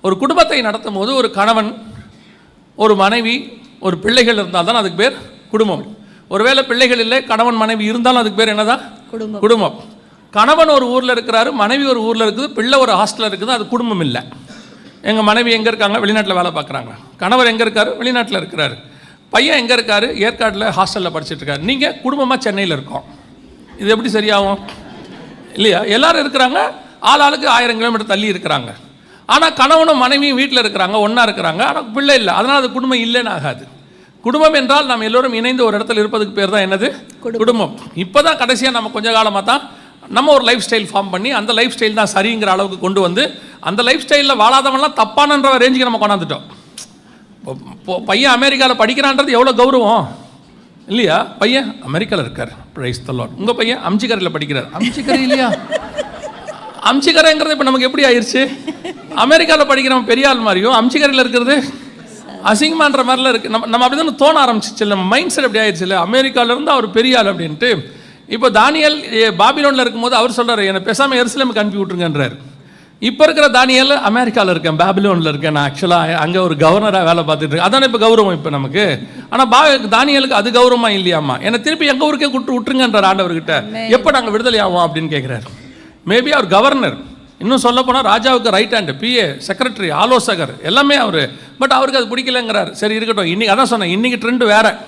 ஒரு குடும்பத்தை நடத்தும் போது ஒரு கணவன், ஒரு மனைவி, ஒரு பிள்ளைகள் இருந்தால் தான் அதுக்கு பேர் குடும்பம். ஒருவேளை பிள்ளைகள் இல்லை, கணவன் மனைவி இருந்தாலும் அதுக்கு பேர் என்னதான்? குடும்பம். கணவன் ஒரு ஊரில் இருக்கிறாரு, மனைவி ஒரு ஊரில் இருக்குது, பிள்ளை ஒரு ஹாஸ்டலில் இருக்குது, அது குடும்பம் இல்லை. எங்கள் மனைவி எங்கே இருக்காங்க? வெளிநாட்டில் வேலை பார்க்குறாங்க. கணவர் எங்கே இருக்காரு? வெளிநாட்டில் இருக்கிறாரு. பையன் எங்கே இருக்காரு? ஏற்காட்டில் ஹாஸ்டலில் படிச்சுட்டு இருக்காரு. நீங்கள் குடும்பமாக சென்னையில் இருக்கோம். இது எப்படி சரியாகும்? இல்லையா? எல்லாரும் இருக்கிறாங்க, ஆளுக்கு 1000 கிலோமீட்டர் தள்ளி இருக்கிறாங்க. ஆனால் கணவனும் மனைவியும் வீட்டில் இருக்கிறாங்க, ஒன்றா இருக்கிறாங்க, ஆனால் பிள்ளை இல்லை. அதனால் அது குடும்பம் இல்லைன்னு ஆகாது. குடும்பம் என்றால் நாம் எல்லோரும் இணைந்து ஒரு இடத்துல இருப்பதுக்கு பேர் தான் என்னது? குடும்பம். இப்போ தான் கடைசியாக நம்ம கொஞ்ச காலமாக தான் நம்ம ஒரு லைஃப் ஸ்டைல் ஃபார்ம் பண்ணி அந்த லைஃப் ஸ்டைல் தான் சரிங்கிற அளவுக்கு கொண்டு வந்து அந்த லைஃப் ஸ்டைலில் வாழாதவன்லாம் தப்பானன்ற ரேஞ்சுக்கு நம்ம கொண்டாந்துட்டோம். பையன் அமெரிக்காவில் படிக்கிறான்றது எவ்வளோ கௌரவம் இல்லையா? பையன் அமெரிக்காவில் இருக்கார், பிரைஸ் தி லார்ட். உங்கள் பையன் அம்சிக்கரையில் படிக்கிறார். அம்சிக்கரை இல்லையா? அம்சிக்கரைங்கிறது இப்போ நமக்கு எப்படி ஆயிடுச்சு? அமெரிக்காவில் படிக்கிறவன் பெரிய ஆள் மாதிரியும் அம்சிக்கரையில் இருக்கிறது அசிங்கமான்ற மாதிரிலாம் இருக்குது. நம்ம அப்படி தான் தோண ஆரம்பிச்சிச்சு. நம்ம மைண்ட் செட் அப்படி ஆயிடுச்சு இல்லை? அமெரிக்காவிலேருந்து அவர் பெரிய ஆள் அப்படின்ட்டு. இப்போ தானியல் பாபிலோனில் இருக்கும்போது அவர் சொல்கிறார், என்னை பேசாமல் எருசலேமுக்கு அனுப்பி விட்ருங்கன்றார். இப்போ இருக்கிற தானியல் அமெரிக்காவில் இருக்கேன், பாபிலோனில் இருக்கேன், நான் ஆக்சுவலாக அங்கே ஒரு கவர்னராக வேலை பார்த்துட்டு இருக்கேன். அதானே இப்போ கௌரவம் இப்போ நமக்கு. ஆனால் தானியலுக்கு அது கௌரவமாக இல்லையாம்மா. என்னை திருப்பி எங்கள் ஊருக்கே விட்டுருங்கன்றார் ஆண்டவர்கிட்ட. எப்போ நாங்கள் விடுதலை ஆகும் அப்படின்னு கேட்குறாரு. மேபி அவர் கவர்னர், இன்னும் சொல்ல போனால் ராஜாவுக்கு ரைட் ஹேண்டு, PA, செக்ரட்டரி, ஆலோசகர் எல்லாமே அவர். பட் அவருக்கு அது பிடிக்கலங்கிறார். சரி இருக்கட்டும், இன்றைக்கி அதான் சொன்னேன், இன்றைக்கி ட்ரெண்டு வேறு.